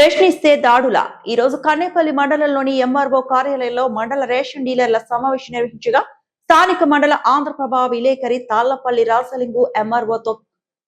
ప్రశ్నిస్తే దాడుల ఈ రోజు కన్నేపల్లి మండలంలోని ఎంఆర్ఓ కార్యాలయంలో మండల రేషన్ డీలర్ల సమావేశం నిర్వహించగా స్థానిక మండల ఆంధ్రప్రభ విలేకరి తాళ్లపల్లి రాసలింగు ఎంఆర్ఓతో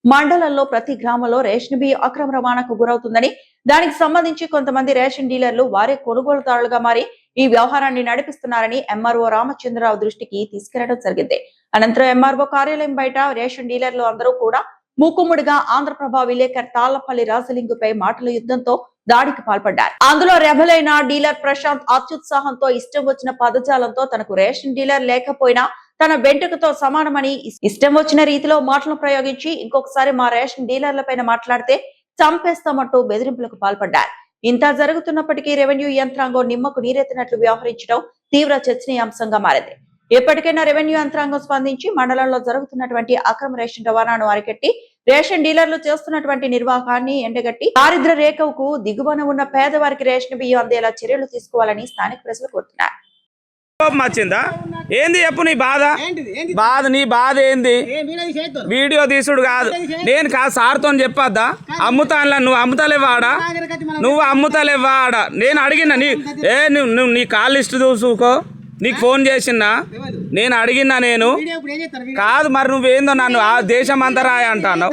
మండలంలో ప్రతి గ్రామంలో రేషన్ బియ్యం అక్రమ రవాణాకు గురవుతుందని దానికి సంబంధించి కొంతమంది రేషన్ డీలర్లు వారే కొనుగోలుదారులుగా మారి ఈ వ్యవహారాన్ని నడిపిస్తున్నారని ఎంఆర్ఓ రామచంద్రరావు దృష్టికి తీసుకెళ్లడం జరిగింది. అనంతరం ఎంఆర్ఓ కార్యాలయం బయట రేషన్ డీలర్లు అందరూ కూడా మూకుమ్ముడిగా ఆంధ్రప్రభ విలేకరి తాళ్లపల్లి రాసలింగుపై మాటల యుద్ధంతో దాడికి పాల్పడ్డారు. అందులో రెబలైన డీలర్ ప్రశాంత్ అత్యుత్సాహంతో ఇష్టం వచ్చిన పదజాలంతో తనకు రేషన్ డీలర్ లేకపోయినా తన వెంట్రుకతో సమానమని ఇష్టం వచ్చిన రీతిలో మాటలను ప్రయోగించి ఇంకొకసారి మా రేషన్ డీలర్ల పైన మాట్లాడితే చంపేస్తామంటూ బెదిరింపులకు పాల్పడ్డారు. ఇంత జరుగుతున్నప్పటికీ రెవెన్యూ యంత్రాంగం నిమ్మకు నీరెత్తినట్లు వ్యవహరించడం తీవ్ర చర్చనీయాంశంగా మారింది. ఎప్పటికైనా రెవెన్యూ యంత్రాంగం స్పందించి మండలంలో జరుగుతున్నటువంటి అక్రమ రేషన్ రవాణాను అరికట్టి రేషన్ డీలర్లు చేస్తున్నటువంటి నిర్వాహాన్ని ఎండగట్టి దారిద్ర్య రేఖకు దిగువన ఉన్న పేదవారికి రేషన్ బియ్యం అందేలా చర్యలు తీసుకోవాలని స్థానిక ప్రజలు కోరుతున్నారు. వచ్చిందా ఏంది చెప్పు నీ నీ బాధ ఏంది? వీడియో తీసుడు కాదు, నేను కాదు సార్తో చెప్పొద్దా? అమ్ముతానులా, నువ్వు అమ్ముతలేవాడా? నువ్వు అమ్ముతలేవాడా? నేను అడిగినా నువ్వు నీ కాల్ లిస్ట్ చూసుకో, నీకు ఫోన్ చేసినా నేను అడిగినా. నేను కాదు మరి నువ్వేందో నన్ను దేశం అంతా రాయ అంటాను.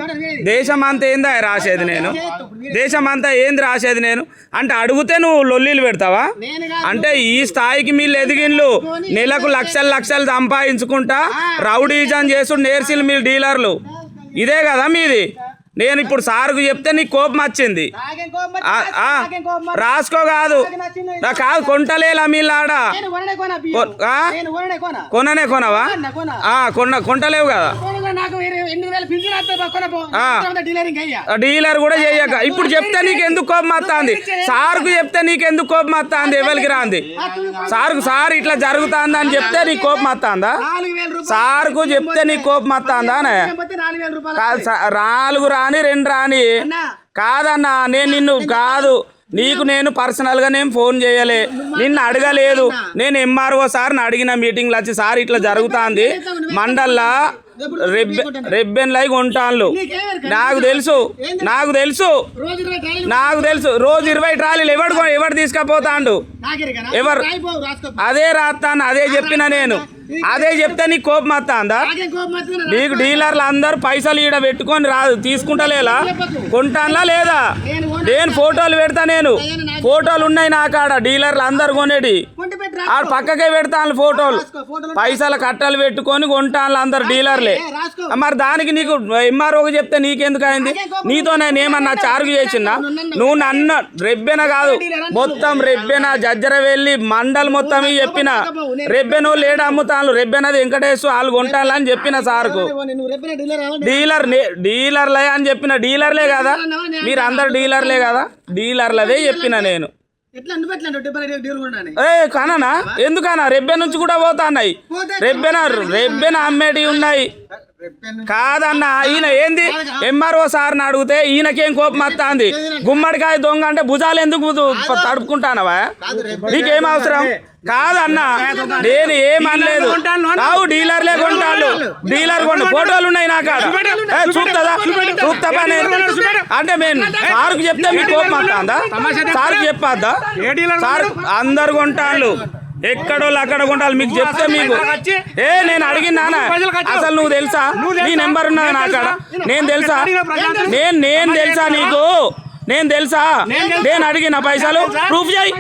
దేశం అంతా ఏందా రాసేది? నేను దేశం అంతా ఏంది రాసేది? నేను అంటే అడిగితే నువ్వు లొల్లీలు పెడతావా? అంటే ఈ స్థాయికి మీరు ఎదిగిన్లు, నెలకు లక్షలు సంపాదించుకుంటా రౌడీజం చేసుడు నేర్సిలు మీరు డీలర్లు. ఇదే కదా మీది. నేను ఇప్పుడు సార్కు చెప్తే నీకు కోపం వచ్చింది. రాసుకో కాదు కొంటలేలా మీలాడ కొననే కొనవా? కొంటలేవు కదా. డీలర్ కూడా చెయ్యక ఇప్పుడు చెప్తే నీకెందుకు కోపం వస్తుంది? సార్కు చెప్తే నీకెందుకు కోపం వస్తుంది? ఎవరికి రాంది సార్ ఇట్లా జరుగుతుంది అని చెప్తే నీకు కోపం వస్తుందా? సార్కు చెప్తే నీకు కోపం వస్తుందా? 4 రాని 2 రాని కాదన్నా. నేను నిన్ను కాదు, నీకు నేను పర్సనల్గా నేను ఫోన్ చేయలే, నిన్ను అడగలేదు. నేను ఎంఆర్ఓ సార్ని అడిగిన మీటింగ్లో వచ్చి, సార్ ఇట్లా జరుగుతుంది మండల్లా రెబ్బెన్లై కొంటాను. నాకు తెలుసు రోజు 20 ట్రాలీలు ఎవడు తీసుకపోతాండు? ఎవరు? అదే రాస్తాను, అదే చెప్పిన నేను. అదే చెప్తే నీకు కోపం వస్తుందా? నీకు డీలర్లు అందరు పైసలు ఈడ పెట్టుకొని రాదు తీసుకుంటలేలా? కొంటానులా లేదా? నేను ఫోటోలు పెడతా. నేను ఫోటోలు ఉన్నాయి నా కాడ. డీలర్లు అందరు కొనేటి ఆడ పక్కకే పెడతాను ఫోటోలు. పైసల కట్టలు పెట్టుకొని కొంటాను అందరు డీలర్లే. మరి దానికి నీకు ఎంఆర్ఓకి చెప్తే నీకెందుకు అయింది? నీతో నేను ఏమన్నా చార్గు చేసినా? నువ్వు నన్ను రెబ్బెన కాదు, మొత్తం రెబ్బెన జజ్జర వెళ్ళి మండల్ మొత్తం చెప్పిన. రెబ్బెనో లేడు అమ్ముతాను, రెబ్బెనది వెంకటేశ్వర వాళ్ళు కొంటాను అని చెప్పిన సార్కు. డీలర్లే అని చెప్పిన. డీలర్లే కదా మీరు అందరు? డీలర్లే కదా, డీలర్లదే చెప్పిన నేను. కననా ఎందుకన్నా? రెబ్బె నుంచి కూడా పోతా అన్నాయి. రెబ్బెన అమ్మేటి ఉన్నాయి కాదన్నా. ఈయన ఏంది ఎంఆర్ఓ సార్ని అడిగితే ఈయనకేం కోపం వస్తుంది? గుమ్మడికాయ దొంగ అంటే భుజాలు ఎందుకు తడుపుకుంటానవా? నీకేం అవసరం? కాదన్నా నేను ఏమనలేదు. కావు డీలర్లే కొంటాను. డీలర్ కొండ ఫోటోలు ఉన్నాయి నా కాడ. చూపుతా నేను అంటే నేను సార్కు చెప్తే మీకు కోపం వస్తుందా? సార్కు చెప్పద్దా? సార్ అందరు కొంటాను, ఎక్కడోళ్ళు అక్కడ కొంటారు. మీకు చెప్తే మీకు నేను అడిగినా అసలు నువ్వు తెలుసా? నీ నెంబర్ ఉన్నది నా కాడ. నేను తెలుసా? నేను తెలుసా నీకు? నేను తెలుసా? నేను అడిగిన పైసలు ప్రూఫ్ చేయి.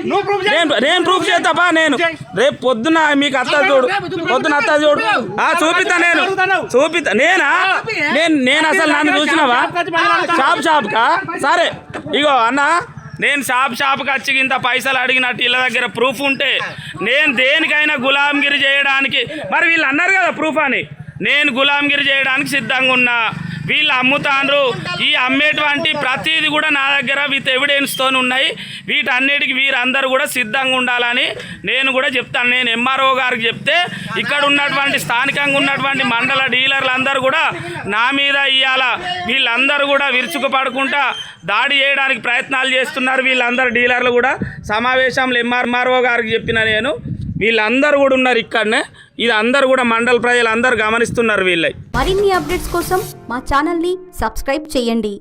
నేను ప్రూఫ్ చేస్తాపా. నేను రేపు పొద్దున మీకు అత్తది చూడు, పొద్దున అత్తది చూడు. చూపిస్తా. నేను చూపిస్తా. నేను అసలు నన్ను చూసినావా షాప్ కా? సరే ఇగో అన్నా, నేను షాప్కి వచ్చి ఇంత పైసలు అడిగినట్టు వీళ్ళ దగ్గర ప్రూఫ్ ఉంటే నేను దేనికైనా గులాంగిరి చేయడానికి, మరి వీళ్ళు అన్నారు కదా ప్రూఫ్ అని, నేను గులాంగిరి చేయడానికి సిద్ధంగా ఉన్నా. వీళ్ళు అమ్ముతాండ్రు. ఈ అమ్మేటువంటి ప్రతిదీ కూడా నా దగ్గర విత్ ఎవిడెన్స్తో ఉన్నాయి. వీటన్నిటికీ వీరందరూ కూడా సిద్ధంగా ఉండాలని నేను కూడా చెప్తాను. నేను ఎంఆర్ఓ గారికి చెప్తే ఇక్కడ ఉన్నటువంటి స్థానికంగా ఉన్నటువంటి మండల డీలర్లు అందరూ కూడా నా మీద ఇవాళ వీళ్ళందరూ కూడా విరుచుకుపడుకుంటా దాడి చేయడానికి ప్రయత్నాలు చేస్తున్నారు. వీళ్ళందరూ డీలర్లు కూడా సమావేశంలో ఎంఆర్ఓ గారికి చెప్పిన నేను. వీళ్ళందరూ కూడా ఉన్నారు ఇక్కడనే. ఇది అందరూ కూడా మండల ప్రజలు అందరూ గమనిస్తున్నారు. వీళ్ళై మరిన్ని అప్డేట్స్ కోసం మా ఛానల్ని సబ్స్క్రైబ్ చేయండి.